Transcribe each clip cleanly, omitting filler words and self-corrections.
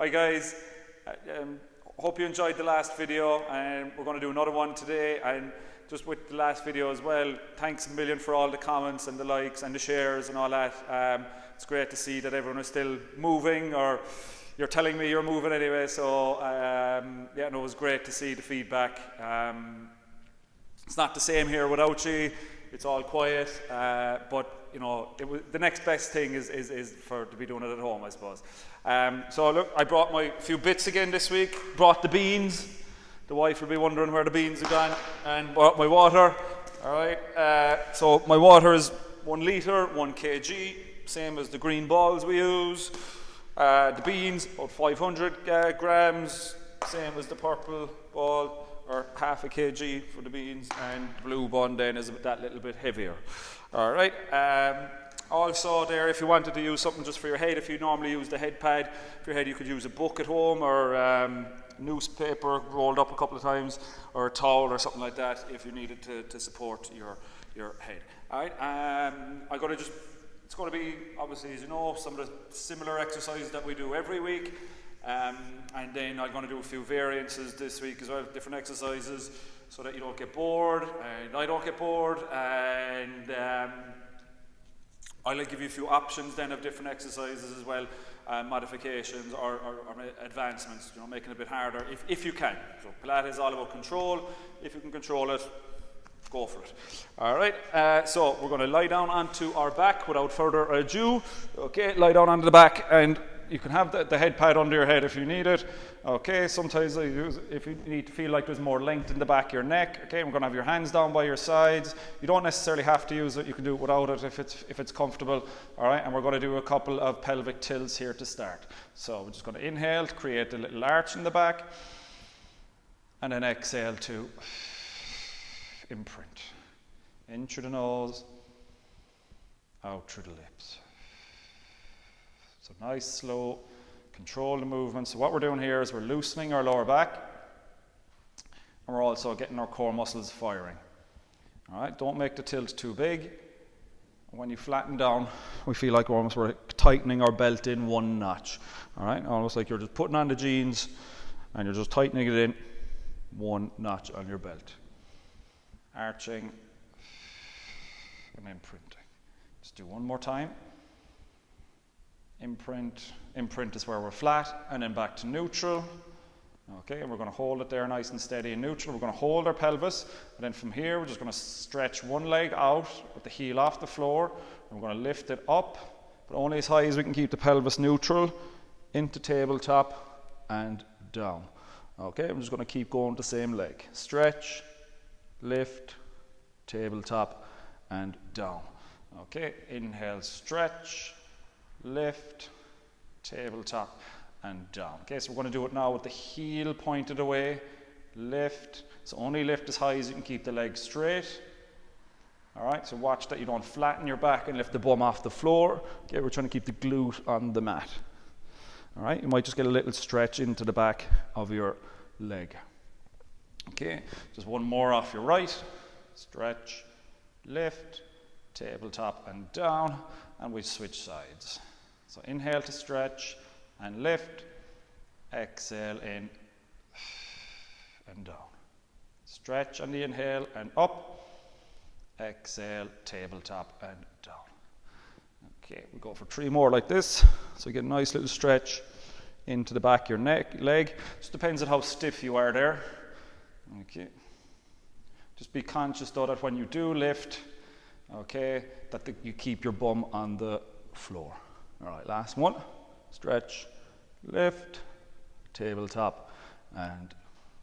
Hi guys, hope you enjoyed the last video, and we're going to do another one today. And just with the last video as well, thanks a million for all the comments and the likes and the shares and all that. It's great to see that everyone is still moving, or you're telling me you're moving anyway, so yeah, no, it was great to see the feedback. It's not the same here without you, it's all quiet, but you know, the next best thing is to be doing it at home, I suppose. So look, I brought my few bits again this week. Brought the beans. The wife will be wondering where the beans have gone. And brought my water. All right. So my water is 1 litre, 1 kg, same as the green balls we use. The beans, about 500 grams, same as the purple ball, or half a kg for the beans, and the blue one then is that little bit heavier. All right. Also there, if you wanted to use something just for your head, if you normally use the head pad for your head, you could use a book at home, or newspaper rolled up a couple of times, or a towel or something like that if you needed to support your head. All right. It's going to be, obviously, as you know, some of the similar exercises that we do every week. And then I'm going to do a few variances this week as well, different exercises, so that you don't get bored, and I don't get bored, and I'll give you a few options then of different exercises as well, modifications or advancements, you know, making it a bit harder if you can. So Pilates is all about control. If you can control it, go for it. All right, so we're going to lie down onto our back without further ado. Okay, lie down onto the back, and you can have the head pad under your head if you need it. Okay, sometimes I use it if you need to feel like there's more length in the back of your neck. Okay, we're going to have your hands down by your sides. You don't necessarily have to use it. You can do it without it if it's comfortable. All right, and we're going to do a couple of pelvic tilts here to start. So we're just going to inhale to create a little arch in the back, and then exhale to imprint. In through the nose, out through the lips. So nice, slow, control the movement. So what we're doing here is we're loosening our lower back, and we're also getting our core muscles firing. All right, don't make the tilt too big. When you flatten down, we feel like we're tightening our belt in 1 notch. All right, almost like you're just putting on the jeans and you're just tightening it in 1 notch on your belt. Arching and imprinting. Just do one more time. Imprint is where we're flat, and then back to neutral. Okay, and we're going to hold it there nice and steady in neutral. We're going to hold our pelvis, and then from here we're just going to stretch one leg out with the heel off the floor, and we're going to lift it up, but only as high as we can keep the pelvis neutral, into tabletop and down. Okay, I'm just going to keep going the same leg. Stretch, lift, tabletop and down. Okay, inhale, stretch, lift, tabletop and down. Okay, so we're going to do it now with the heel pointed away. Lift, so only lift as high as you can keep the leg straight. All right, so watch that you don't flatten your back and lift the bum off the floor. Okay, we're trying to keep the glute on the mat. All right, you might just get a little stretch into the back of your leg. Okay, just one more off your right. Stretch, lift, tabletop and down, and we switch sides. So inhale to stretch and lift, exhale in and down. Stretch on the inhale and up, exhale, tabletop and down. Okay, we go for 3 more like this. So you get a nice little stretch into the back of your leg. Just depends on how stiff you are there. Okay. Just be conscious though that when you do lift, okay, that you keep your bum on the floor. All right, last one. Stretch, lift, tabletop, and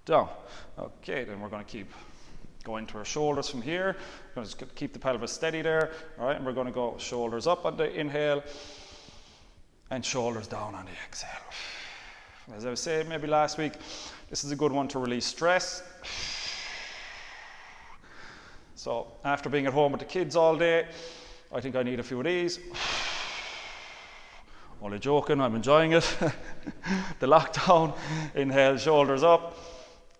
down. Okay, then we're going to keep going to our shoulders from here. We're going to just keep the pelvis steady there. All right, and we're going to go shoulders up on the inhale and shoulders down on the exhale. As I was saying maybe last week, this is a good one to release stress. So after being at home with the kids all day, I think I need a few of these. Only joking, I'm enjoying it. The lockdown, inhale, shoulders up,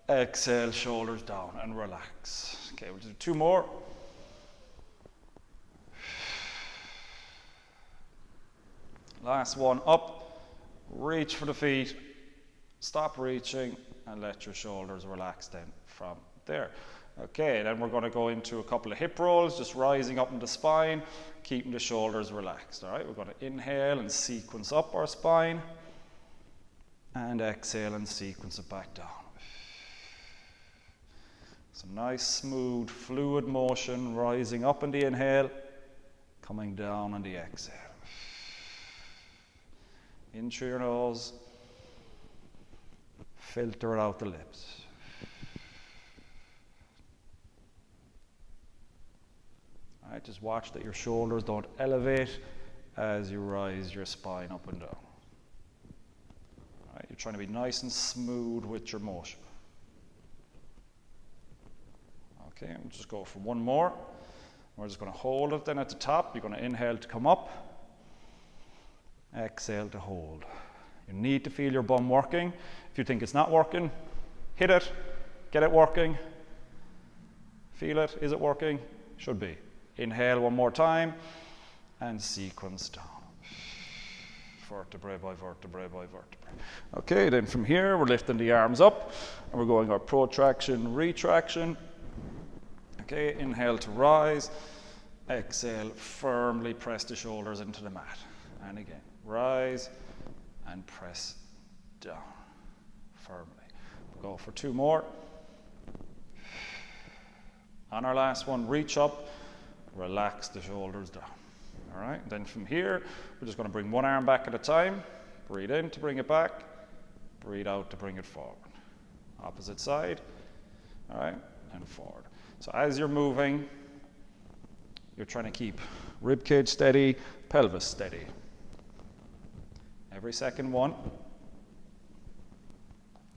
exhale, shoulders down, and relax. Okay, we'll do 2 more. Last one, up, reach for the feet, Stop reaching and let your shoulders relax then from there. Okay, then we're going to go into a couple of hip rolls, just rising up in the spine, keeping the shoulders relaxed. All right, we're going to inhale and sequence up our spine, and exhale and sequence it back down. So nice, smooth, fluid motion, rising up in the inhale, coming down on the exhale. In through your nose, filter it out the lips. All right, just watch that your shoulders don't elevate as you rise your spine up and down. All right, you're trying to be nice and smooth with your motion. Okay, we'll just go for one more. We're just going to hold it then at the top. You're going to inhale to come up. Exhale to hold. You need to feel your bum working. If you think it's not working, hit it, get it working. Feel it, is it working? Should be. Inhale one more time and sequence down. Vertebrae by vertebrae by vertebrae. Okay, then from here we're lifting the arms up and we're going our protraction, retraction. Okay, inhale to rise. Exhale, firmly press the shoulders into the mat. And again, rise and press down firmly. We'll go for two more. On our last one, reach up, relax the shoulders down. All right, then from here, we're just going to bring one arm back at a time. Breathe in to bring it back. Breathe out to bring it forward. Opposite side. All right, and forward. So as you're moving, you're trying to keep rib cage steady, pelvis steady. Every second one.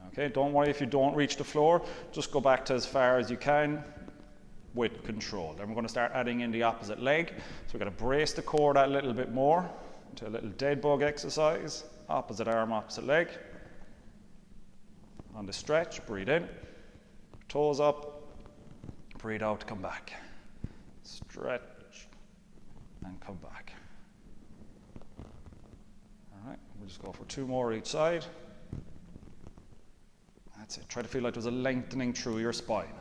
Okay, don't worry if you don't reach the floor. Just go back to as far as you can with control. Then we're going to start adding in the opposite leg. So we're going to brace the core that little bit more into a little dead bug exercise. Opposite arm, opposite leg. On the stretch, breathe in. Toes up. Breathe out, come back. Stretch and come back. All right, we'll just go for two more each side. That's it. Try to feel like there's a lengthening through your spine.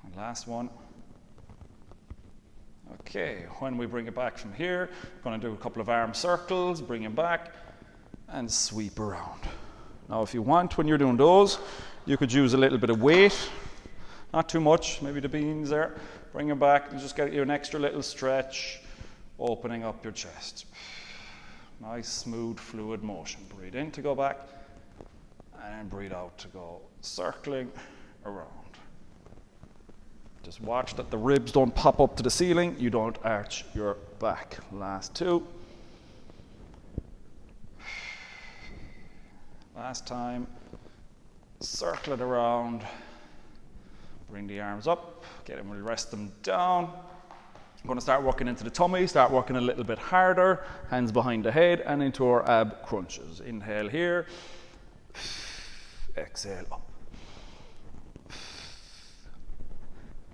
And last one. Okay, when we bring it back from here, we're going to do a couple of arm circles, bring it back, and sweep around. Now, if you want, when you're doing those, you could use a little bit of weight, not too much, maybe the beans there. Bring it back and just get you an extra little stretch, opening up your chest. Nice, smooth, fluid motion. Breathe in to go back, and breathe out to go circling around. Just watch that the ribs don't pop up to the ceiling, you don't arch your back. Last two. Last time, circle it around, bring the arms up, get them, rest them down. I'm going to start working into the tummy, start working a little bit harder, hands behind the head and into our ab crunches. Inhale here, exhale up.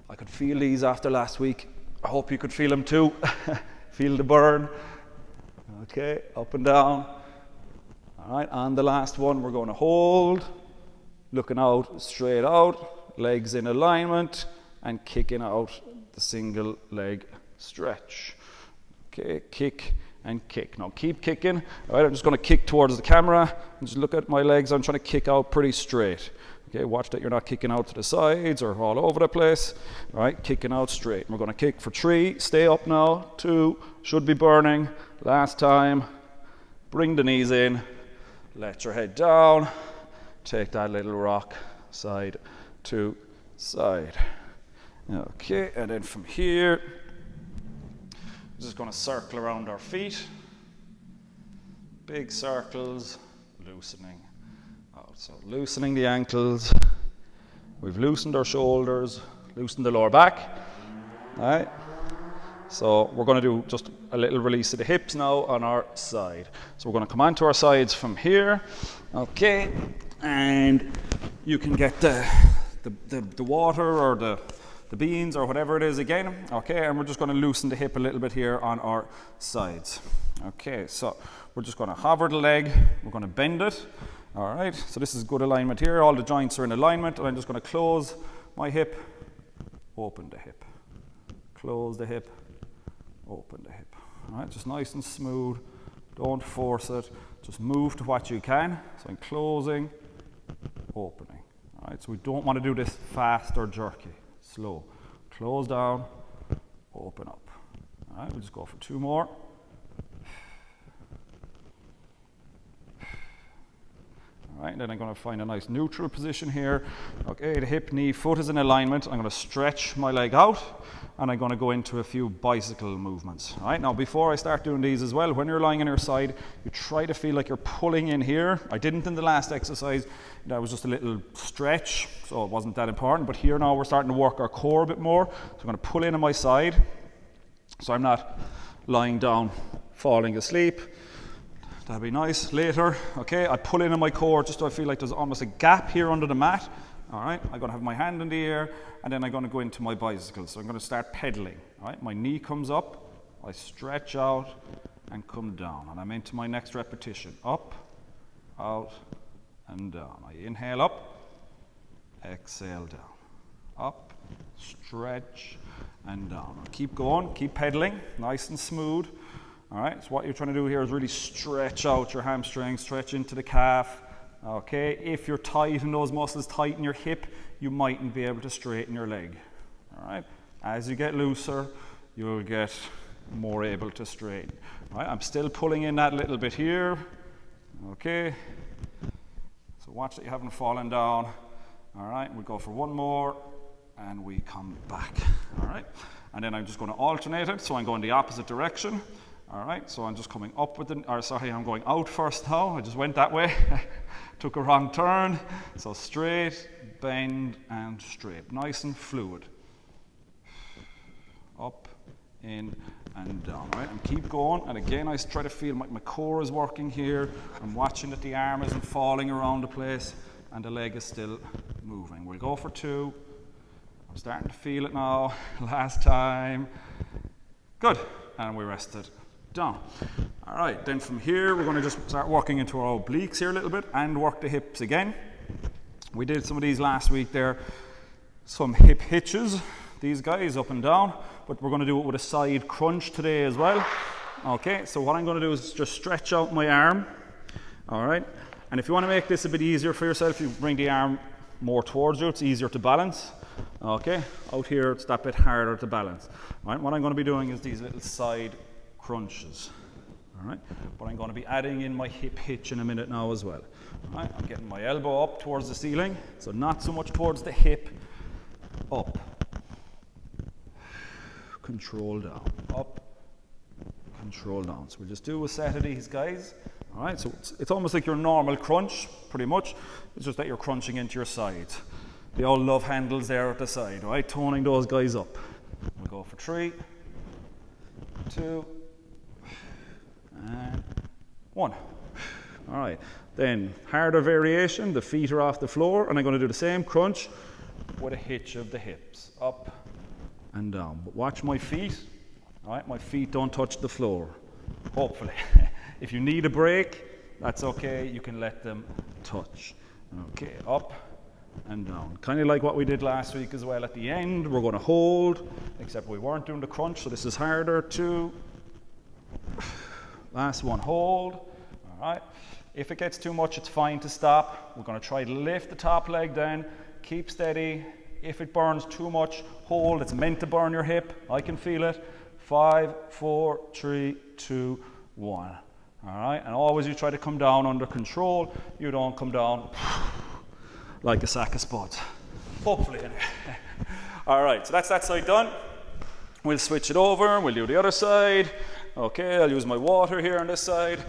I could feel these after last week. I hope you could feel them too. Feel the burn. Okay, up and down. All right, on the last one, we're going to hold, looking out, straight out, legs in alignment, and kicking out the single leg stretch. Okay, kick and kick. Now keep kicking. All right, I'm just going to kick towards the camera, and just look at my legs. I'm trying to kick out pretty straight. Okay, watch that you're not kicking out to the sides or all over the place. All right, kicking out straight. We're going to kick for 3. Stay up now. 2, should be burning. Last time. Bring the knees in. Let your head down. Take that little rock side to side. Okay, and then from here, we're just going to circle around our feet. Big circles, loosening out. So loosening the ankles. We've loosened our shoulders, loosened the lower back. All right. So we're going to do just a little release of the hips now on our side. So we're going to come onto our sides from here. Okay, and you can get the water or the the beans or whatever it is again. Okay, and we're just going to loosen the hip a little bit here on our sides. Okay, so we're just going to hover the leg, we're going to bend it. All right, so this is good alignment here, all the joints are in alignment, and I'm just going to close my hip, open the hip, close the hip, open the hip. All right, just nice and smooth, don't force it, just move to what you can. So I'm closing, opening. All right, so we don't want to do this fast or jerky, slow. Close down, open up. All right, we'll just go for 2 more. All right, and then I'm going to find a nice neutral position here. Okay, the hip, knee, foot is in alignment. I'm going to stretch my leg out, and I'm going to go into a few bicycle movements. All right, now before I start doing these as well, when you're lying on your side, you try to feel like you're pulling in here. I didn't in the last exercise. That was just a little stretch, so it wasn't that important. But here now we're starting to work our core a bit more. So I'm going to pull in on my side, so I'm not lying down, falling asleep. That'll be nice later. Okay, I pull in on my core just so I feel like there's almost a gap here under the mat. All right, I'm going to have my hand in the air, and then I'm going to go into my bicycle. So I'm going to start pedaling. All right, my knee comes up, I stretch out and come down, and I'm into my next repetition. Up, out, and down. I inhale up, exhale down. Up, stretch, and down. Keep going, keep pedaling, nice and smooth. All right, so what you're trying to do here is really stretch out your hamstring, stretch into the calf. Okay, if you're tight and those muscles tighten your hip, you mightn't be able to straighten your leg. All right, as you get looser, you'll get more able to straighten. All right, I'm still pulling in that little bit here. Okay, so watch that you haven't fallen down. All right, we'll go for 1 more, and we come back. All right, and then I'm just going to alternate it, so I'm going the opposite direction. All right, so I'm just coming up with I'm going out first now. I just went that way. Took a wrong turn. So straight, bend, and straight. Nice and fluid. Up, in, and down. All right, and keep going. And again, I try to feel my core is working here. I'm watching that the arm isn't falling around the place, and the leg is still moving. We'll go for 2. I'm starting to feel it now. Last time. Good. And we rest it down. All right, then from here we're going to just start working into our obliques here a little bit and work the hips again. We did some of these last week there, some hip hitches, these guys up and down, but we're going to do it with a side crunch today as well. Okay, so what I'm going to do is just stretch out my arm. All right, and if you want to make this a bit easier for yourself, you bring the arm more towards you, it's easier to balance. Okay, out here it's that bit harder to balance. All right, what I'm going to be doing is these little side crunches. All right, but I'm going to be adding in my hip hitch in a minute now as well. All right, I'm getting my elbow up towards the ceiling, so not so much towards the hip. Up, control down, up, control down. So we'll just do a set of these guys. All right, so it's almost like your normal crunch, pretty much. It's just that you're crunching into your sides. The old love handles there at the side, right? Toning those guys up. We'll go for 3, 2, and 1. All right, then harder variation, the feet are off the floor, and I'm going to do the same crunch with a hitch of the hips, up and down. But watch my feet, all right, my feet don't touch the floor, hopefully. If you need a break, that's okay, you can let them touch. Okay, up and down. Kind of like what we did last week as well. At the end, we're going to hold, except we weren't doing the crunch, so this is harder. 2, last one, hold. All right. If it gets too much, it's fine to stop. We're going to try to lift the top leg down, keep steady. If it burns too much, hold. It's meant to burn your hip. I can feel it. 5, 4, 3, 2, 1. All right, and always you try to come down under control. You don't come down like a sack of spuds. Hopefully. All right, so that's that side done. We'll switch it over. We'll do the other side. Okay, I'll use my water here on this side.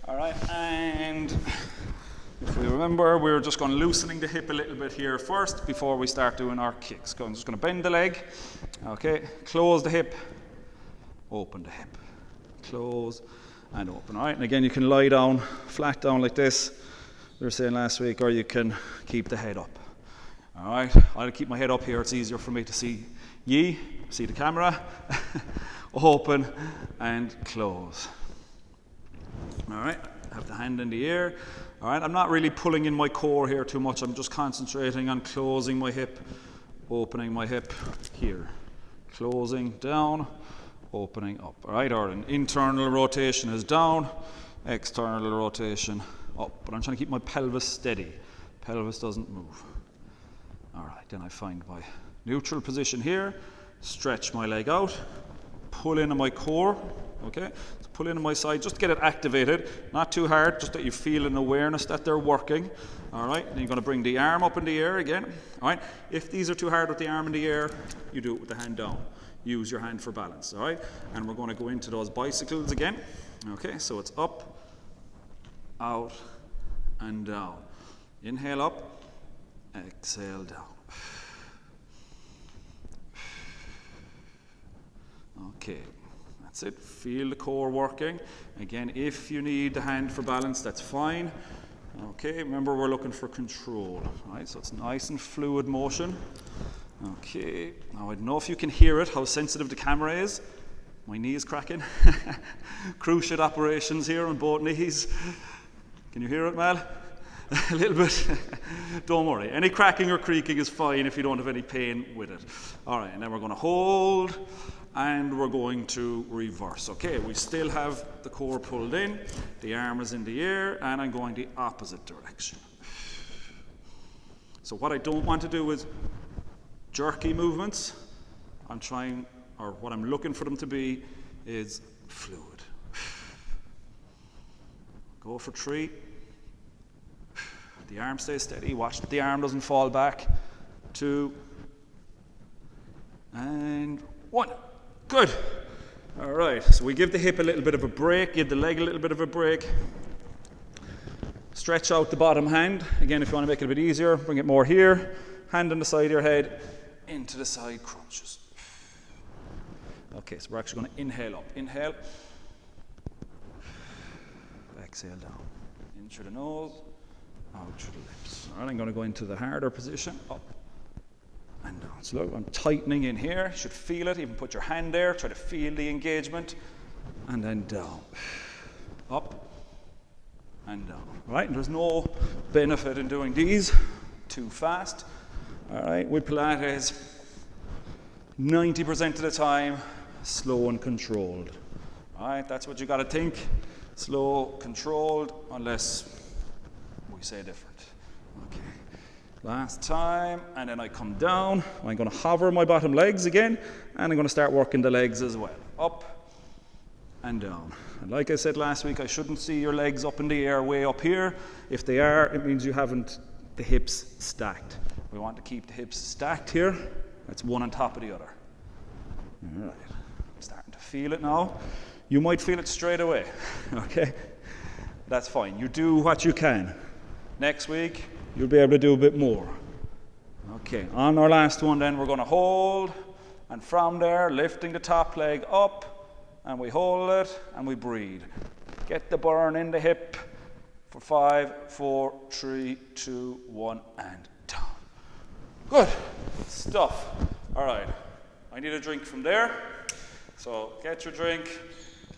All right, and if we remember, we're just going to loosening the hip a little bit here first before we start doing our kicks. I'm just going to bend the leg. Okay, close the hip, open the hip, close and open. All right, and again, you can lie down, flat down like this, we were saying last week, or you can keep the head up. All right, I'll keep my head up here. It's easier for me to see Yi, see the camera, open and close. All right, have the hand in the air. All right, I'm not really pulling in my core here too much. I'm just concentrating on closing my hip, opening my hip here. Closing down, opening up. All right, or an internal rotation is down, external rotation up. But I'm trying to keep my pelvis steady. Pelvis doesn't move. All right, then I find my neutral position here, stretch my leg out, pull into my core, okay? So pull into my side, just to get it activated, not too hard, just that you feel an awareness that they're working. All right, then you're gonna bring the arm up in the air again. All right, if these are too hard with the arm in the air, you do it with the hand down. Use your hand for balance, all right? And we're gonna go into those bicycles again. Okay, so it's up, out, and down. Inhale up, exhale down. Okay, that's it. Feel the core working. Again, if you need the hand for balance, that's fine. Okay, remember we're looking for control, right? So it's nice and fluid motion. Okay, now I don't know if you can hear it, how sensitive the camera is. My knee is cracking. Cruciate operations here on both knees. Can you hear it, Mal? A little bit. Don't worry. Any cracking or creaking is fine if you don't have any pain with it. All right, and then we're going to hold and we're going to reverse. Okay, we still have the core pulled in, the arm is in the air, and I'm going the opposite direction. So what I don't want to do is jerky movements. I'm trying, or what I'm looking for them to be is fluid. Go for 3. The arm stays steady. Watch that the arm doesn't fall back. 2 and 1. Good. All right. So we give the hip a little bit of a break. Give the leg a little bit of a break. Stretch out the bottom hand. Again, if you want to make it a bit easier, bring it more here. Hand on the side of your head. Into the side crunches. Okay, so we're actually going to inhale up. Inhale. Exhale down. In through the nose. Out through the lips. All right, I'm going to go into the harder position. Up and down. So look, I'm tightening in here. You should feel it. Even put your hand there. Try to feel the engagement. And then down. Up and down. All right, and there's no benefit in doing these too fast. All right, with Pilates, 90% of the time, slow and controlled. All right, that's what you got to think. Slow, controlled, unless we say different. Okay, last time, and then I come down. I'm going to hover my bottom legs again, and I'm going to start working the legs as well. Up and down. And like I said last week, I shouldn't see your legs up in the air way up here. If they are, it means you haven't the hips stacked. We want to keep the hips stacked here. That's one on top of the other. All right, I'm starting to feel it now. You might feel it straight away, okay? That's fine. You do what you can. Next week, you'll be able to do a bit more. Okay, on our last one then, we're going to hold, and from there, lifting the top leg up, and we hold it, and we breathe. Get the burn in the hip for 5, 4, 3, 2, 1, and down. Good stuff. All right, I need a drink from there. So get your drink.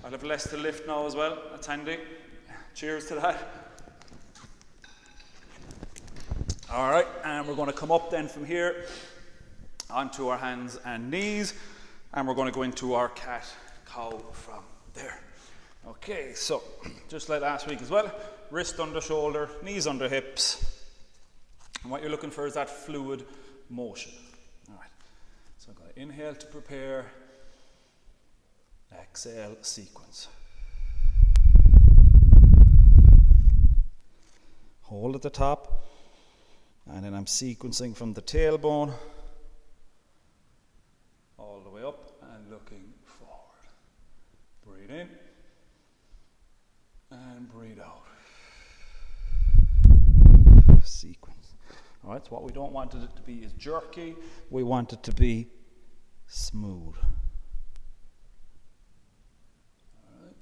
I'll have less to lift now as well. That's handy. Cheers to that. All right, and we're going to come up then from here onto our hands and knees, and we're going to go into our cat-cow from there. Okay, so just like last week as well, wrist under shoulder, knees under hips. And what you're looking for is that fluid motion. All right, so I'm going to inhale to prepare, exhale, sequence. Hold at the top, and then I'm sequencing from the tailbone all the way up and looking forward. Breathe in and breathe out. Sequence. All right, so what we don't want it to be is jerky. We want it to be smooth. All right.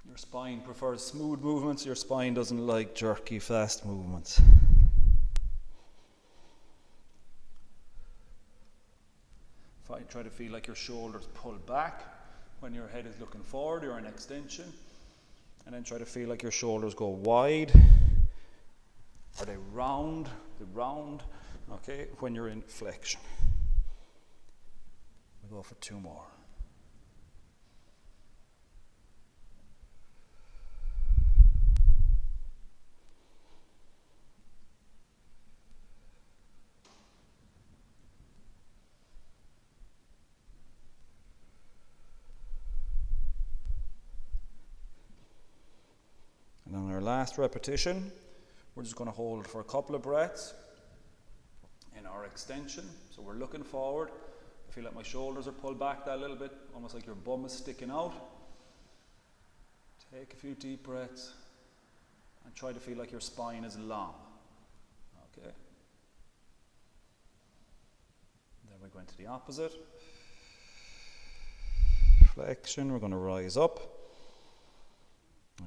Your spine prefers smooth movements. Your spine doesn't like jerky, fast movements. right, try to feel like your shoulders pull back when your head is looking forward, you're in extension. And then try to feel like your shoulders go wide. Are they round? Okay, when you're in flexion. We go for 2 more. And on our last repetition, we're just going to hold for a couple of breaths in our extension. So we're looking forward. I feel like my shoulders are pulled back that little bit, almost like your bum is sticking out. Take a few deep breaths and try to feel like your spine is long. Okay. Then we go into the opposite. Flexion, we're going to rise up.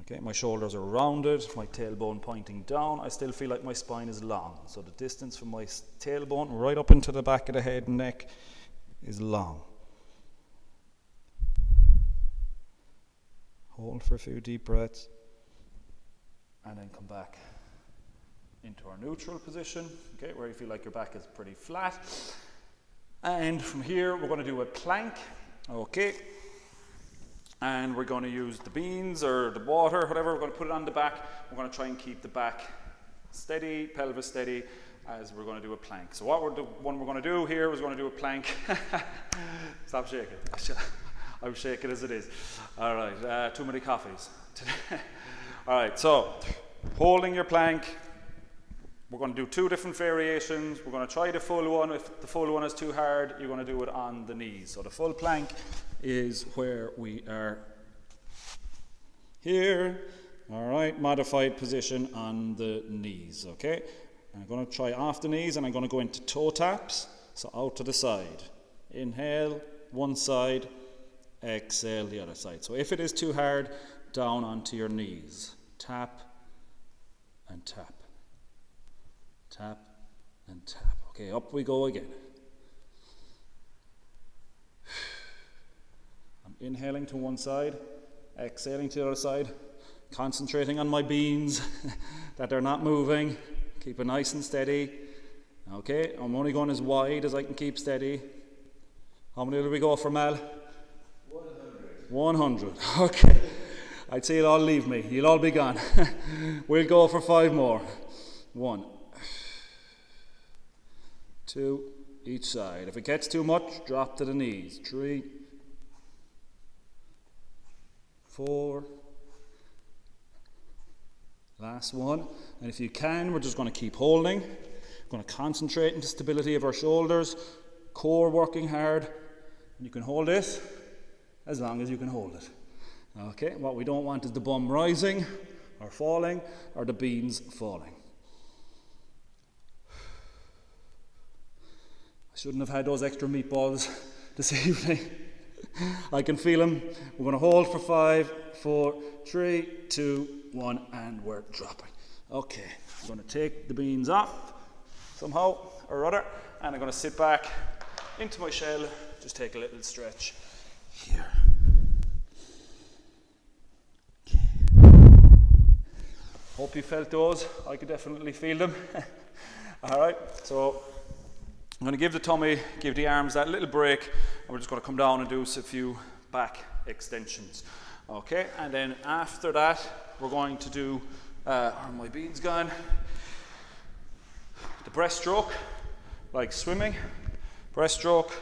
Okay, my shoulders are rounded, my tailbone pointing down. I still feel like my spine is long. So the distance from my tailbone right up into the back of the head and neck is long. Hold for a few deep breaths. And then come back into our neutral position, okay, where you feel like your back is pretty flat. And from here, we're going to do a plank, okay. And we're going to use the beans or the water, whatever, we're going to put it on the back. We're going to try and keep the back steady, pelvis steady, as we're going to do a plank. So one we're going to do here is going to do a plank. Stop shaking. I'm shaking as it is. All right, too many coffees. All right, so holding your plank, we're going to do 2 different variations. We're going to try the full one. If the full one is too hard, you're going to do it on the knees. So the full plank is where we are here. All right, modified position on the knees, okay? I'm going to try off the knees and I'm going to go into toe taps, so out to the side. Inhale, one side, exhale the other side. So if it is too hard, down onto your knees. Tap and tap. Tap and tap. Okay, up we go again. I'm inhaling to one side, exhaling to the other side, concentrating on my beans, that they're not moving. Keep it nice and steady. Okay, I'm only going as wide as I can keep steady. How many did we go for, Mel? 100. 100, okay. I'd say you'll all leave me. You'll all be gone. We'll go for 5 more. 1, 2, each side. If it gets too much, drop to the knees. 3, 4. Last one. And if you can, we're just going to keep holding. We're going to concentrate on the stability of our shoulders, core working hard. And you can hold this as long as you can hold it. Okay, what we don't want is the bum rising or falling or the beans falling. I shouldn't have had those extra meatballs this evening. I can feel them. We're going to hold for 5, 4, 3, 2, 1, and we're dropping. Okay, I'm going to take the beans off somehow or other, and I'm going to sit back into my shell, just take a little stretch here. Okay. Hope you felt those. I could definitely feel them. All right, so I'm going to give the tummy, give the arms that little break, and we're just going to come down and do a few back extensions. Okay, and then after that, we're going to do, are my beans gone? The breaststroke, like swimming, breaststroke.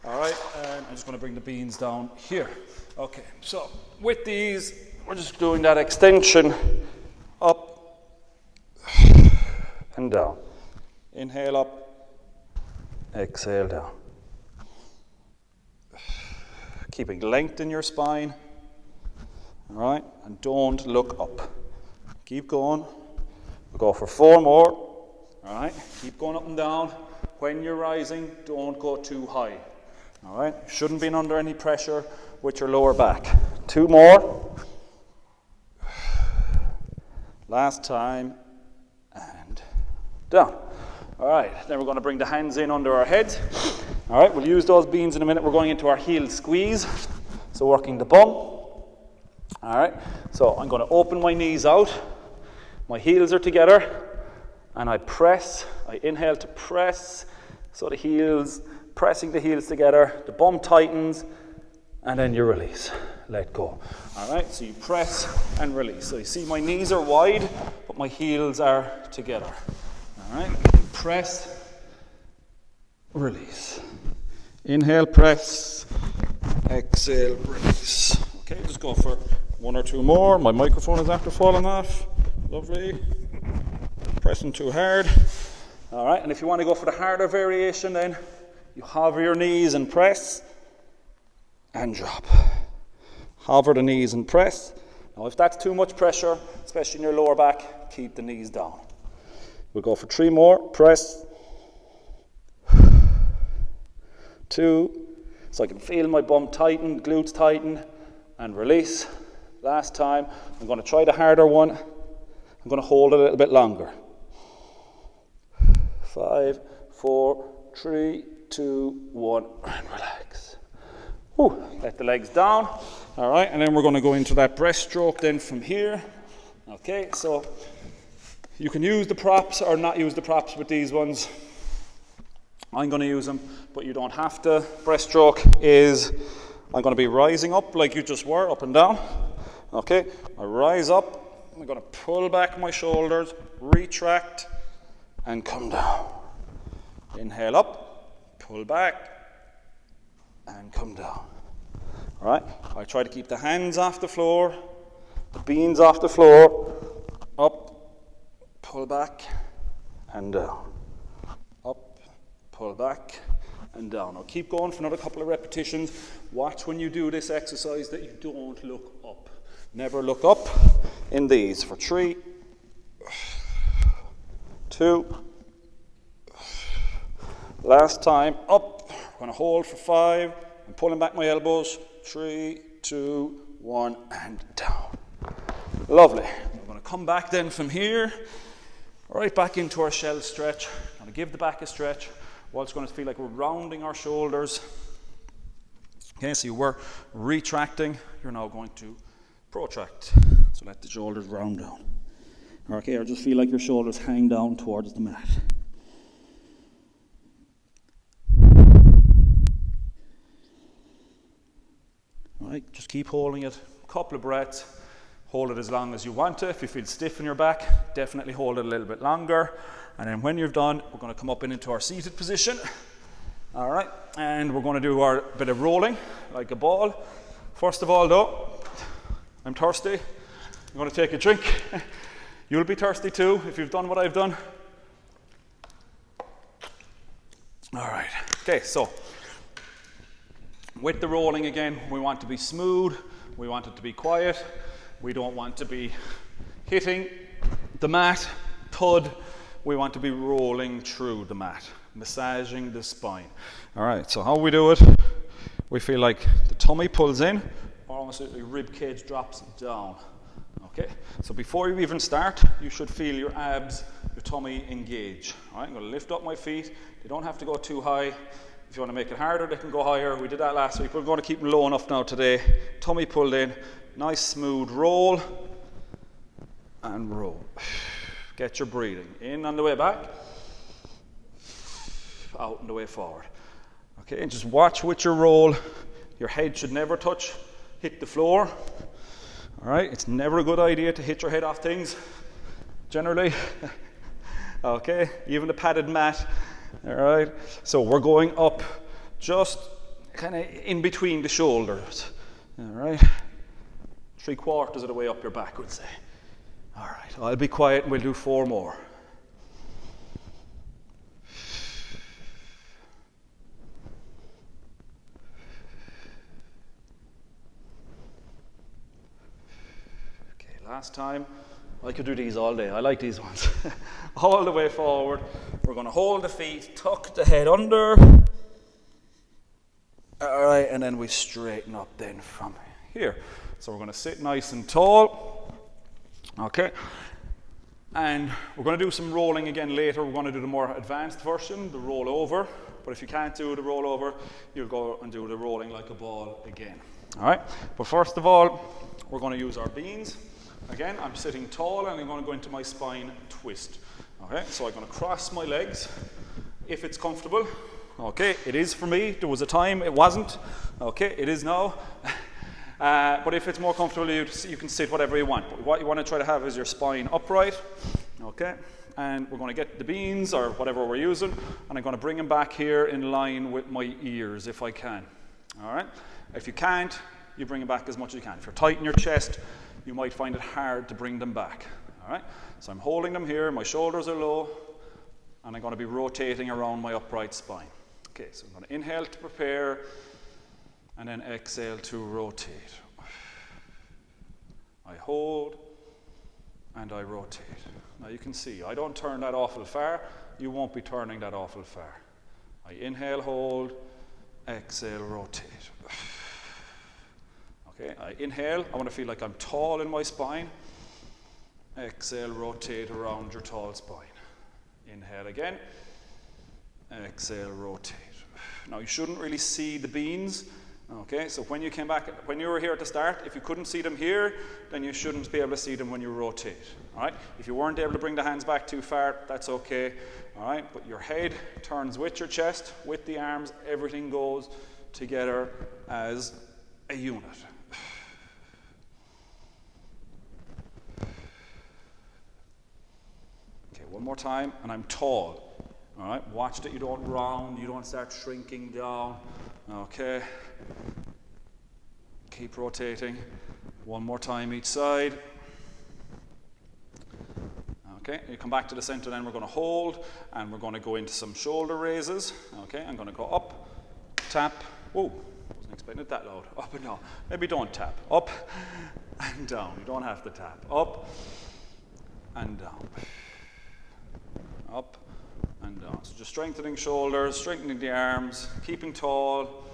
All right, and I'm just going to bring the beans down here. Okay, so with these, we're just doing that extension up and down. Inhale up, exhale down. Keeping length in your spine. All right, and don't look up. Keep going. We'll go for 4 more. All right, keep going up and down. When you're rising, don't go too high. All right, shouldn't be under any pressure with your lower back. 2 more. Last time, and down. All right, then we're going to bring the hands in under our heads. All right, we'll use those beans in a minute. We're going into our heel squeeze. So working the bum. All right, so I'm going to open my knees out. My heels are together. And I press. I inhale to press. So the heels, pressing the heels together. The bum tightens. And then you release. Let go. All right, so you press and release. So you see my knees are wide, but my heels are together. All right, press, release. Inhale, press, exhale, release. Okay, just go for one or two more. My microphone is after falling off. Lovely. Pressing too hard. All right, and if you want to go for the harder variation, then you hover your knees and press and drop. Hover the knees and press. Now, if that's too much pressure, especially in your lower back, keep the knees down. We'll go for 3 more. Press. 2. So I can feel my bum tighten, glutes tighten, and release. Last time. I'm going to try the harder one. I'm going to hold it a little bit longer. 5, 4, 3, 2, 1, and relax. Whew. Let the legs down. All right, and then we're going to go into that breaststroke then from here. Okay, so you can use the props or not use the props with these ones. I'm going to use them, but you don't have to. Breaststroke is, I'm going to be rising up like you just were, up and down. Okay, I rise up. I'm going to pull back my shoulders, retract, and come down. Inhale up, pull back, and come down. All right, I try to keep the hands off the floor, the beans off the floor, up, pull back, and down. Up, pull back, and down. Now keep going for another couple of repetitions. Watch when you do this exercise that you don't look up. Never look up in these for 3, 2, last time, up. I'm going to hold for 5. I'm pulling back my elbows. 3, 2, 1, and down. Lovely. We're going to come back then from here, right back into our shell stretch. I'm going to give the back a stretch. Well, it's going to feel like we're rounding our shoulders. Okay, so you were retracting. You're now going to protract. So let the shoulders round down. Okay, or just feel like your shoulders hang down towards the mat. Right, just keep holding it, a couple of breaths, hold it as long as you want to. If you feel stiff in your back, definitely hold it a little bit longer. And then when you're done, we're going to come up and into our seated position. All right, and we're going to do our bit of rolling like a ball. First of all though, I'm thirsty. I'm going to take a drink. You'll be thirsty too if you've done what I've done. All right, okay, so with the rolling again, we want to be smooth, we want it to be quiet, we don't want to be hitting the mat, thud, we want to be rolling through the mat, massaging the spine. All right, so how we do it, we feel like the tummy pulls in, almost the rib cage drops down. Okay, so before you even start, you should feel your abs, your tummy engage. All right, I'm going to lift up my feet, they don't have to go too high. If you want to make it harder, they can go higher. We did that last week. We're going to keep them low enough now today. Tummy pulled in. Nice smooth roll. And roll. Get your breathing. In on the way back. Out on the way forward. Okay, and just watch with your roll. Your head should never hit the floor. All right, it's never a good idea to hit your head off things, generally. Okay, even the padded mat. All right, so we're going up just kind of in between the shoulders. All right, 3/4 of the way up your back, would say. All right, I'll be quiet and we'll do 4 more. Okay, last time. I could do these all day. I like these ones. All the way forward. We're going to hold the feet, tuck the head under. All right, and then we straighten up then from here. So we're going to sit nice and tall. Okay. And we're going to do some rolling again later. We're going to do the more advanced version, the roll over. But if you can't do the roll over, you'll go and do the rolling like a ball again. All right? But first of all, we're going to use our beans. Again, I'm sitting tall and I'm going to go into my spine twist. Okay? So I'm going to cross my legs if it's comfortable. Okay? It is for me. There was a time it wasn't. Okay? It is now. But if it's more comfortable, you can sit whatever you want. But what you want to try to have is your spine upright. Okay? And we're going to get the beans or whatever we're using, and I'm going to bring them back here in line with my ears if I can. All right? If you can't, you bring them back as much as you can. If you're tight in your chest, you might find it hard to bring them back. All right? So I'm holding them here, my shoulders are low, and I'm going to be rotating around my upright spine. Okay, so I'm going to inhale to prepare, and then exhale to rotate. I hold, and I rotate. Now you can see, I don't turn that awful far. You won't be turning that awful far. I inhale, hold, exhale, rotate. Okay, I inhale, I want to feel like I'm tall in my spine. Exhale, rotate around your tall spine. Inhale again. Exhale, rotate. Now you shouldn't really see the beans. Okay, so when you came back, when you were here at the start, if you couldn't see them here, then you shouldn't be able to see them when you rotate. All right, if you weren't able to bring the hands back too far, that's okay. All right, but your head turns with your chest, with the arms, everything goes together as a unit. Okay, one more time, and I'm tall. All right, watch that you don't round, you don't start shrinking down. Okay, keep rotating. One more time each side. Okay, you come back to the center, then we're going to hold, and we're going to go into some shoulder raises. Okay, I'm going to go up, tap. Whoa, wasn't expecting it that loud. Up and down. Maybe don't tap. Up and down. You don't have to tap. Up and down. Up and down. So just strengthening shoulders, strengthening the arms, keeping tall.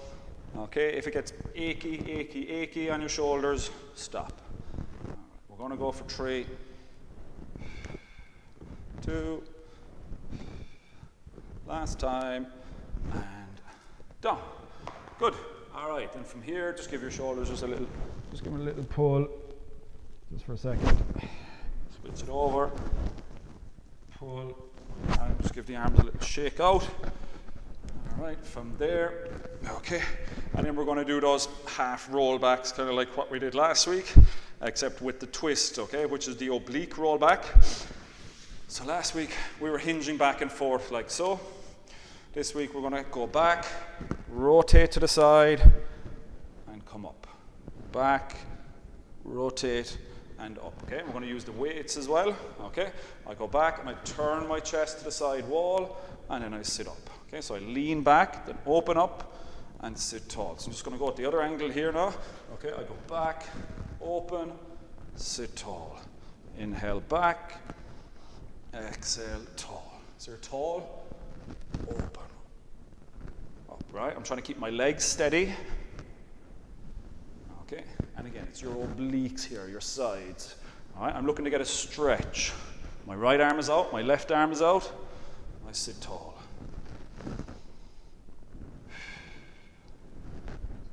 Okay, if it gets achy on your shoulders, stop. All right, we're going to go for 3, 2, last time, and down. Good. All right, and from here, just give your shoulders just give them a little pull, just for a second. Switch it over, pull. And just give the arms a little shake out. All right, from there, okay. And then we're going to do those half rollbacks, kind of like what we did last week, except with the twist, okay, which is the oblique rollback. So last week we were hinging back and forth like so. This week we're going to go back, rotate to the side, and come up. Back, rotate, and up. Okay, we're going to use the weights as well. Okay, I go back and I turn my chest to the side wall, and then I sit up. Okay, so I lean back, then open up, and sit tall. So I'm just going to go at the other angle here now. Okay, I go back, open, sit tall. Inhale back, exhale tall. So you're tall, open, up. Right, I'm trying to keep my legs steady. Okay, and again, it's your obliques here, your sides. All right, I'm looking to get a stretch. My right arm is out, my left arm is out. I sit tall.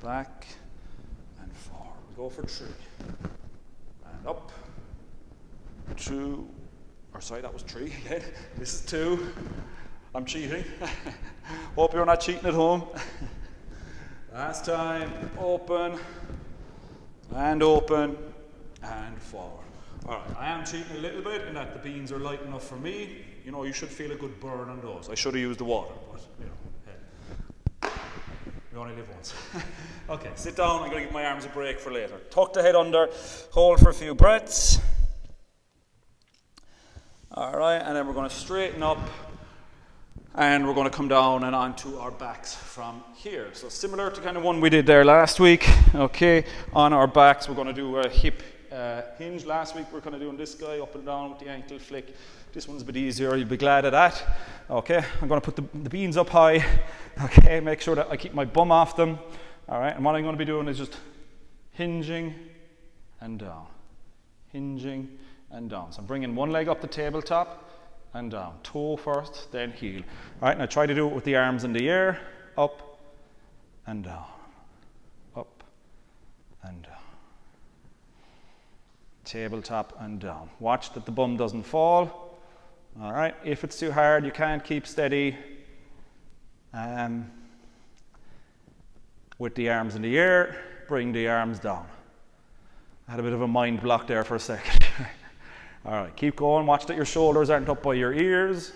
Back and forward. Go for 3. And up. 2. Or sorry, that was 3 again. This is 2. I'm cheating. Hope you're not cheating at home. Last time. Open. And open, and forward. All right, I am cheating a little bit in that the beans are light enough for me. You know, you should feel a good burn on those. I should have used the water, but, you know, hey, we only live once. Okay, sit down. I'm going to give my arms a break for later. Tuck the head under, hold for a few breaths. All right, and then we're going to straighten up, and we're going to come down and onto our backs from here. So similar to kind of one we did there last week. Okay, on our backs we're going to do a hip hinge. Last week we were kind of doing this guy up and down with the ankle flick. This one's a bit easier, you'll be glad of that. Okay, I'm going to put the beans up high. Okay, make sure that I keep my bum off them. All right, and what I'm going to be doing is just hinging and down. Hinging and down. So I'm bringing one leg up the tabletop and down. Toe first, then heel. All right, now try to do it with the arms in the air, up and down, up and down. Tabletop and down. Watch that the bum doesn't fall. All right, if it's too hard, you can't keep steady with the arms in the air, bring the arms down. I had a bit of a mind block there for a second. All right, keep going. Watch that your shoulders aren't up by your ears.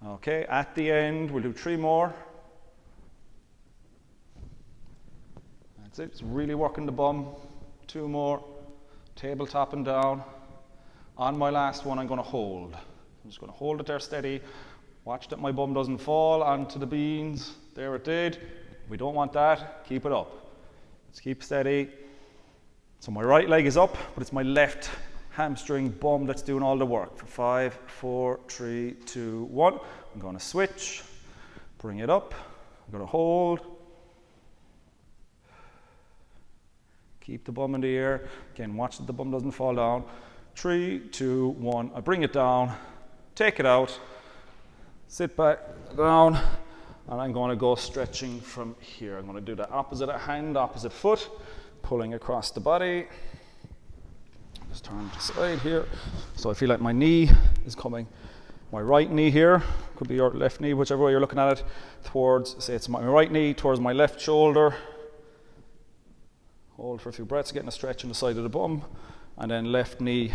Okay, at the end, we'll do 3 more. That's it. It's really working the bum. 2 more. Tabletop and down. On my last one, I'm going to hold. I'm just going to hold it there steady. Watch that my bum doesn't fall onto the beans. There it did. We don't want that. Keep it up. Let's keep steady. So my right leg is up, but it's my left hamstring bum that's doing all the work. For 5, 4, 3, 2, 1. I'm going to switch. Bring it up. I'm going to hold. Keep the bum in the air. Again, watch that the bum doesn't fall down. 3, 2, 1. I bring it down. Take it out. Sit back down. And I'm going to go stretching from here. I'm going to do the opposite hand, opposite foot. Pulling across the body. Just turn to the side here. So I feel like my knee is coming, my right knee here, could be your left knee, whichever way you're looking at it, towards, say it's my right knee, towards my left shoulder. Hold for a few breaths, getting a stretch in the side of the bum. And then left knee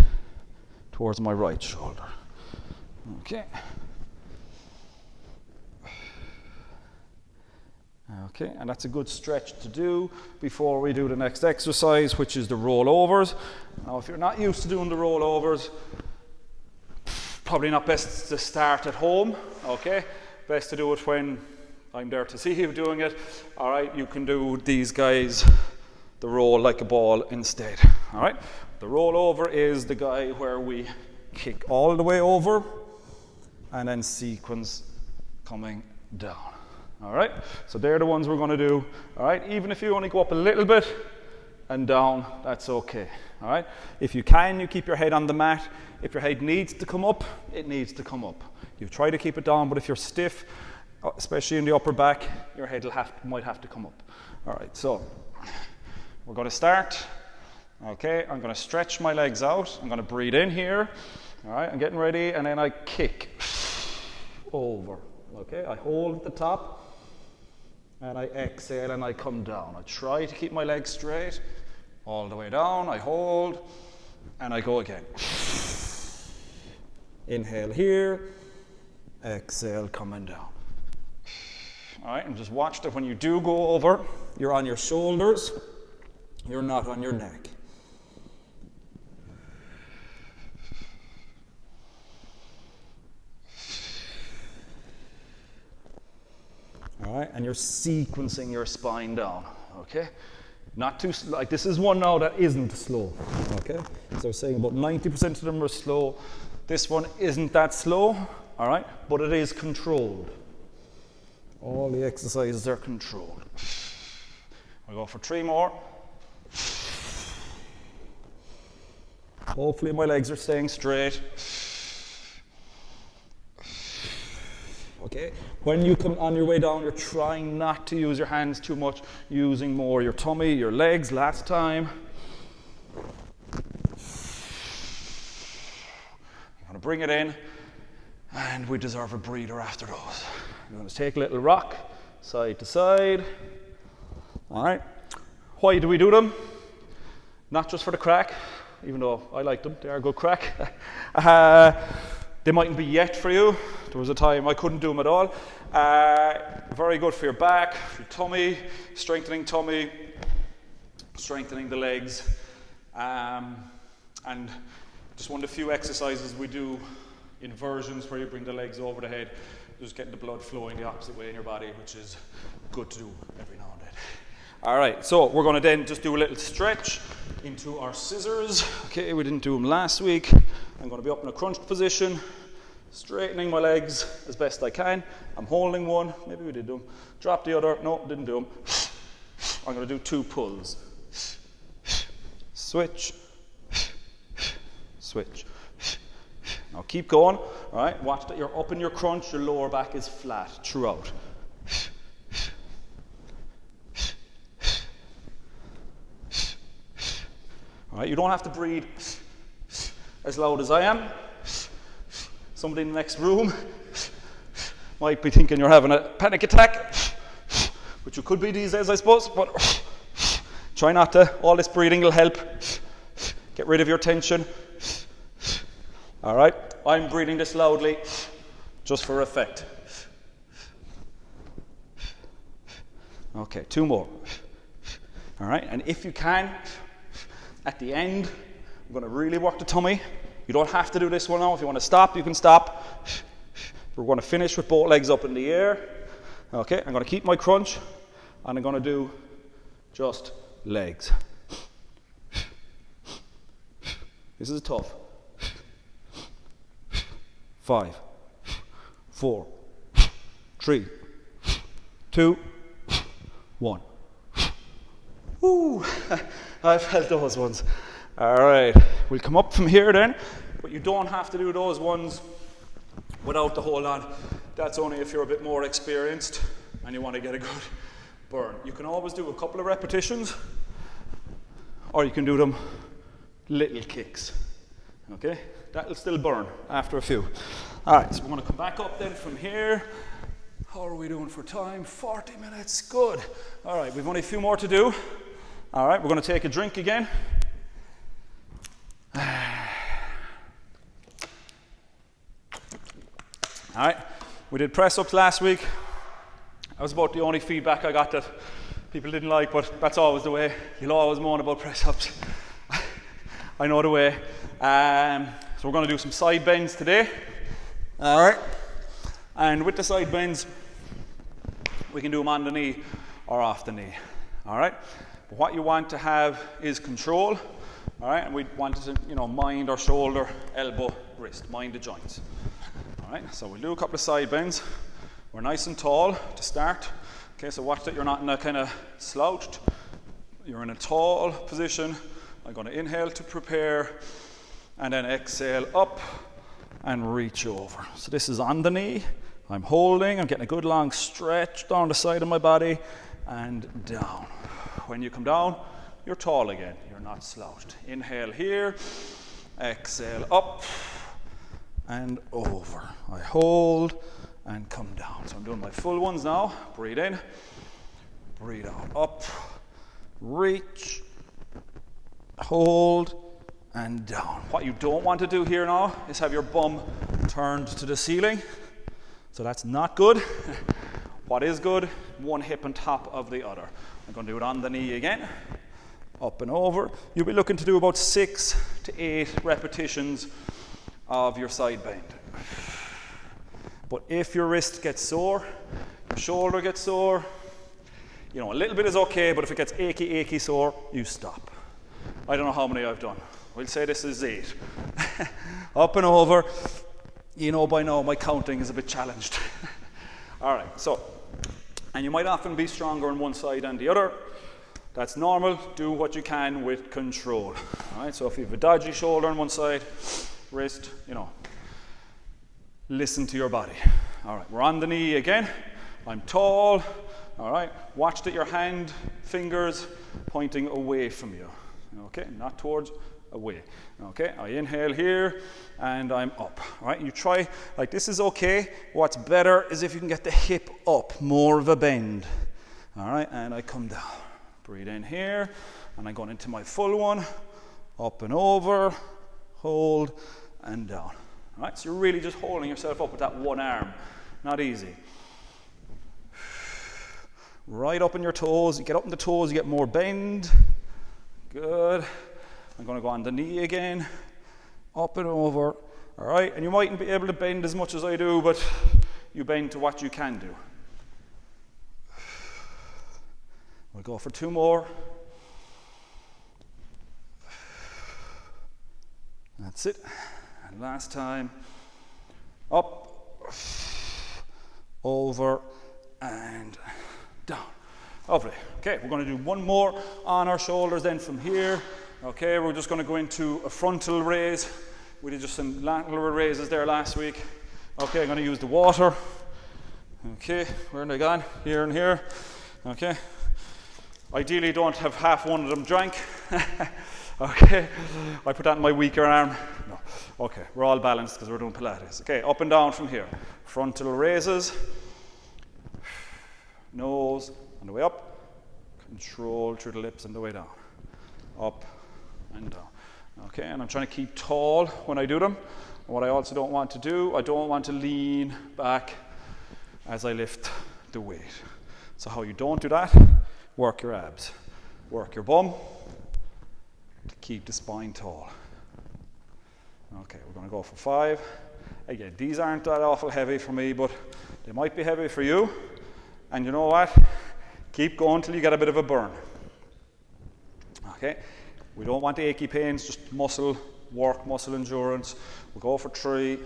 towards my right shoulder. Okay. Okay, and that's a good stretch to do before we do the next exercise, which is the rollovers. Now, if you're not used to doing the rollovers, probably not best to start at home, okay? Best to do it when I'm there to see you doing it. All right, you can do these guys, the roll like a ball instead, all right? The rollover is the guy where we kick all the way over and then sequence coming down. All right, so they're the ones we're going to do. All right, even if you only go up a little bit and down, that's okay. All right, if you can, you keep your head on the mat. If your head needs to come up, it needs to come up. You try to keep it down, but if you're stiff, especially in the upper back, your head might have to come up. All right, so we're going to start. Okay, I'm going to stretch my legs out. I'm going to breathe in here. All right, I'm getting ready, and then I kick over. Okay, I hold at the top. And I exhale and I come down. I try to keep my legs straight. All the way down, I hold, and I go again. Inhale here, exhale coming down. All right, and just watch that when you do go over, you're on your shoulders, you're not on your neck. All right, and you're sequencing your spine down, okay? Not too slow. Like this is one now that isn't slow, okay? So I was saying about 90% of them are slow. This one isn't that slow, all right? But it is controlled. All the exercises are controlled. I'll go for 3 more. Hopefully my legs are staying straight. Okay, when you come on your way down, you're trying not to use your hands too much, using more your tummy, your legs. Last time. You're going to bring it in, and we deserve a breather after those. You're going to take a little rock, side to side. All right, why do we do them? Not just for the crack, even though I like them, they are a good crack. They mightn't be yet for you. There was a time I couldn't do them at all. Very good for your back, for your tummy, strengthening the legs. And just one of the few exercises we do inversions where you bring the legs over the head, just getting the blood flowing the opposite way in your body, which is good to do every now and then. All right, so we're going to then just do a little stretch into our scissors. Okay, we didn't do them last week. I'm going to be up in a crunched position, straightening my legs as best I can. I'm holding one. Maybe we did do them. Drop the other. No, didn't do them. I'm going to do 2 pulls. switch, switch. Now keep going, all right? Watch that you're up in your crunch, your lower back is flat throughout. All right, you don't have to breathe as loud as I am. Somebody in the next room might be thinking you're having a panic attack, which you could be these days, I suppose, but try not to. All this breathing will help. Get rid of your tension. All right, I'm breathing this loudly just for effect. Okay, 2 more. All right, and if you can, at the end, I'm going to really work the tummy. You don't have to do this one now. If you want to stop, you can stop. We're going to finish with both legs up in the air. Okay, I'm going to keep my crunch, and I'm going to do just legs. This is tough. 5, 4, 3, 2, 1. Woo! I felt those ones. All right, we'll come up from here then, but you don't have to do those ones without the hold on. That's only if you're a bit more experienced and you want to get a good burn. You can always do a couple of repetitions, or you can do them little kicks. Okay, that'll still burn after a few. All right, so we're going to come back up then from here. How are we doing for time? 40 minutes, good. All right, we've only a few more to do. All right, we're going to take a drink again. All right, we did press ups last week. That was about the only feedback I got that people didn't like, but that's always the way. You'll always moan about press ups. I know the way. So we're going to do some side bends today. All right, and with the side bends, we can do them on the knee or off the knee. All right, but what you want to have is control. All right, and we want to, mind our shoulder, elbow, wrist, mind the joints. All right, so we'll do a couple of side bends. We're nice and tall to start. Okay, so watch that you're not in a kind of slouched. You're in a tall position. I'm going to inhale to prepare, and then exhale up and reach over. So this is on the knee. I'm holding. I'm getting a good long stretch down the side of my body and down. When you come down, you're tall again. You're not slouched. Inhale here. Exhale up and over. I hold and come down. So I'm doing my full ones now. Breathe in. Breathe out. Up. Reach. Hold and down. What you don't want to do here now is have your bum turned to the ceiling. So that's not good. What is good? One hip on top of the other. I'm going to do it on the knee again. Up and over. You'll be looking to do about 6 to 8 repetitions of your side bend. But if your wrist gets sore, your shoulder gets sore, a little bit is okay, but if it gets achy sore, you stop. I don't know how many I've done. We'll say this is 8. Up and over. By now my counting is a bit challenged. All right, so, and you might often be stronger on one side than the other. That's normal. Do what you can with control. All right, so if you have a dodgy shoulder on one side, wrist, listen to your body. All right, we're on the knee again. I'm tall. All right, watch that your hand, fingers pointing away from you. Okay, not towards, away. Okay, I inhale here and I'm up. All right, you try, this is okay. What's better is if you can get the hip up, more of a bend. All right, and I come down. Breathe in here, and I'm going into my full one. Up and over, hold, and down. All right, so you're really just holding yourself up with that one arm. Not easy. Right up in your toes. You get up in the toes, you get more bend. Good. I'm going to go on the knee again. Up and over. All right, and you mightn't be able to bend as much as I do, but you bend to what you can do. We'll go for 2 more. That's it. And last time. Up, over, and down. Lovely. Okay, we're going to do one more on our shoulders then from here. Okay, we're just going to go into a frontal raise. We did just some lateral raises there last week. Okay, I'm going to use the water. Okay, where are they gone? Here and here. Okay. Ideally, don't have half one of them drank. Okay, I put that in my weaker arm. No. Okay, we're all balanced because we're doing Pilates. Okay, up and down from here. Frontal raises. Nose on the way up. Control through the lips and the way down. Up and down. Okay, and I'm trying to keep tall when I do them. What I also don't want to do, I don't want to lean back as I lift the weight. So how you don't do that, work your abs. Work your bum to keep the spine tall. Okay, we're going to go for 5. Again, these aren't that awful heavy for me, but they might be heavy for you. And you know what? Keep going till you get a bit of a burn. Okay, we don't want the achy pains, just muscle work, muscle endurance. We'll go for 3,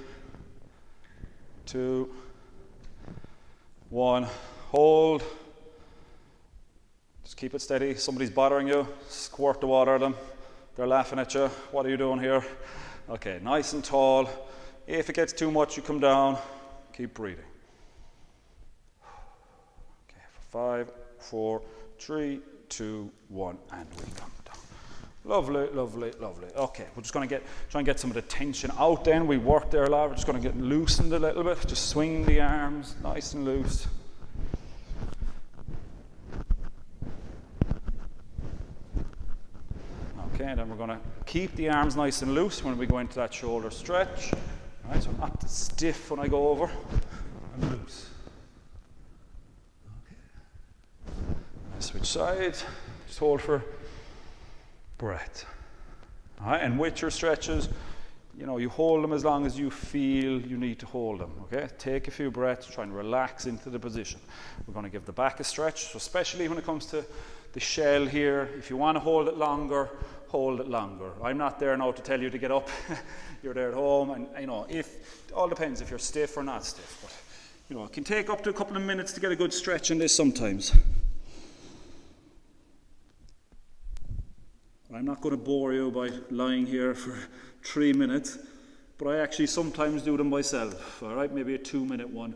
2, 1. Hold. Just keep it steady. Somebody's bothering you, squirt the water at them. They're laughing at you. What are you doing here? Okay, nice and tall. If it gets too much, you come down. Keep breathing. Okay, for 5, 4, 3, 2, 1, and we come down. Lovely, lovely, lovely. Okay, we're just going to try and get some of the tension out then. We worked there a lot. We're just going to get loosened a little bit. Just swing the arms nice and loose. Okay, and then we're going to keep the arms nice and loose when we go into that shoulder stretch. All right, so I'm not stiff when I go over. I'm loose. Okay. Switch sides. Just hold for breath. All right, and with your stretches, you hold them as long as you feel you need to hold them. Okay, take a few breaths, try and relax into the position. We're going to give the back a stretch, so especially when it comes to the shell here. If you want to hold it longer, hold it longer. I'm not there now to tell you to get up. You're there at home, and it all depends if you're stiff or not stiff. But it can take up to a couple of minutes to get a good stretch in this sometimes. I'm not going to bore you by lying here for 3 minutes, but I actually sometimes do them myself, all right? Maybe a 2-minute one,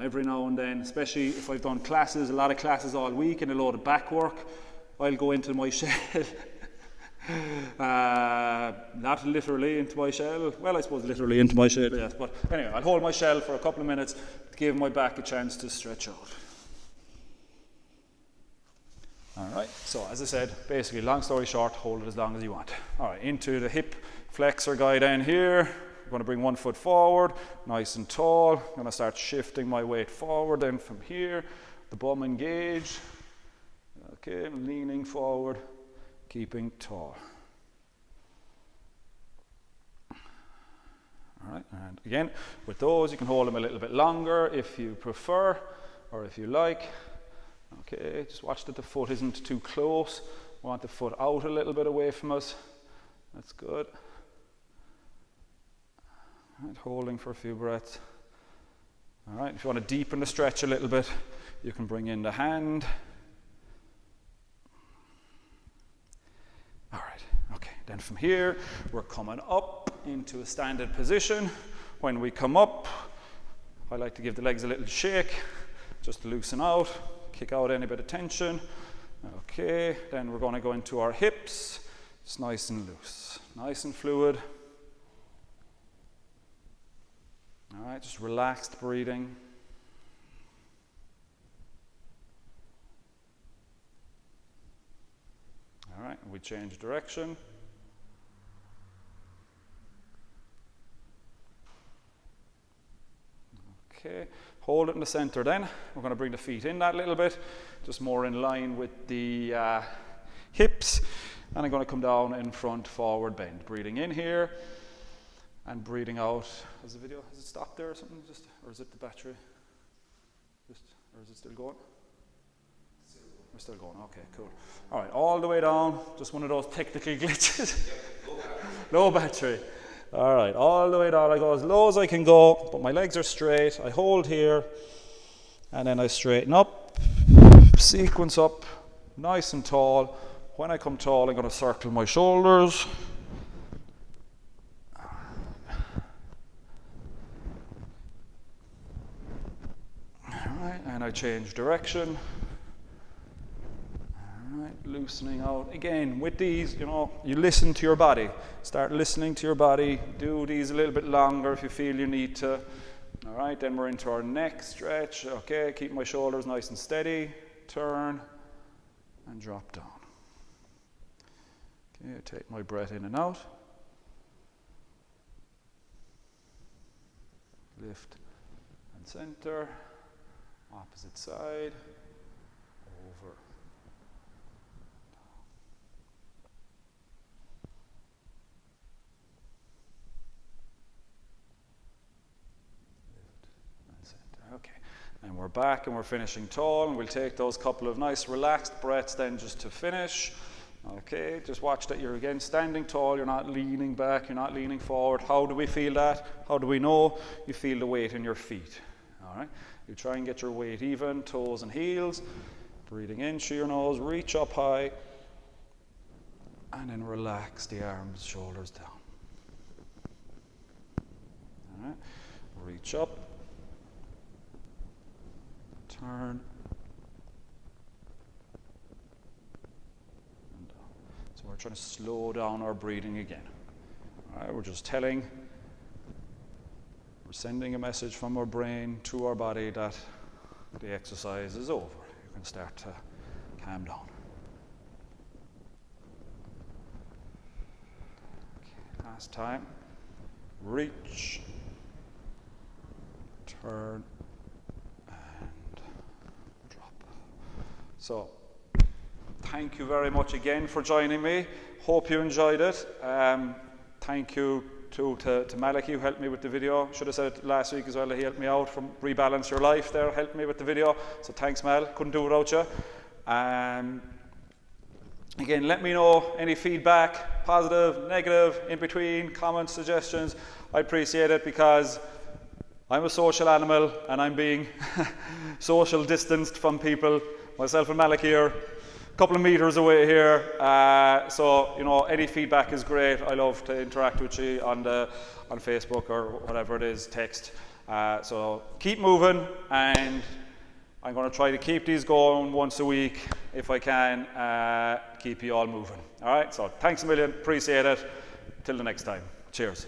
every now and then, especially if I've done classes, a lot of classes all week and a load of back work, I'll go into my shell. Not literally into my shell. Well, I suppose literally into my shell, yes. But anyway, I'll hold my shell for a couple of minutes to give my back a chance to stretch out. All right, so as I said, basically, long story short, hold it as long as you want. All right, into the hip flexor guy down here. I'm going to bring one foot forward, nice and tall. I'm going to start shifting my weight forward then from here. The bum engaged. Okay, I'm leaning forward, keeping tall. All right, and again, with those, you can hold them a little bit longer if you prefer or if you like. Okay, just watch that the foot isn't too close. We want the foot out a little bit away from us. That's good. All right, holding for a few breaths. All right, if you want to deepen the stretch a little bit, you can bring in the hand. All right, okay, then from here, we're coming up into a standard position. When we come up, I like to give the legs a little shake, just to loosen out. Kick out any bit of tension. Okay, then we're going to go into our hips. It's nice and loose, nice and fluid. All right, just relaxed breathing. All right, we change direction. Okay, hold it in the center then. We're going to bring the feet in that little bit, just more in line with the hips. And I'm going to come down in front, forward bend. Breathing in here and breathing out. Has the video, has it stopped there or something? Or is it the battery? Or is it still going? We're still going, okay, cool. All right, all the way down, just one of those technical glitches. Low battery. All right, all the way down. I go as low as I can go, but my legs are straight. I hold here, and then I straighten up, sequence up, nice and tall. when I come tall, I'm going to circle my shoulders. Alright, and I change direction. Alright, loosening out. Again, with these, you know, you listen to your body. Start listening to your body. Do these a little bit longer if you feel you need to. Alright, then we're into our neck stretch. Okay, keep my shoulders nice and steady. Turn and drop down. Okay, take my breath in and out. Lift and center. Opposite side. Over. Lift and center. Okay. And we're back and we're finishing tall, and we'll take those couple of nice relaxed breaths then just to finish. Okay, just watch that you're again standing tall, you're not leaning back, you're not leaning forward. How do we feel that? How do we know? You feel the weight in your feet. All right, you try and get your weight even, toes and heels. Breathing in through your nose, reach up high, and then relax the arms, shoulders down. All right, reach up. Turn and down. So we're trying to slow down our breathing again. All right, we're sending a message from our brain to our body that the exercise is over. You can start to calm down. Okay, last time. Reach, turn, so, thank you very much again for joining me. Hope you enjoyed it. Thank you to Malachy, who helped me with the video. Should have said it last week as well, that he helped me out from Rebalance Your Life there, helped me with the video. So thanks, Mal. Couldn't do it without you. Again, let me know any feedback, positive, negative, in between, comments, suggestions. I appreciate it because I'm a social animal and I'm being social distanced from people. Myself and Malik here, a couple of meters away here. So, you know, any feedback is great. I love to interact with you on Facebook or whatever it is, text. So keep moving, and I'm going to try to keep these going once a week if I can, keep you all moving. All right, so thanks a million, appreciate it. Till the next time. Cheers.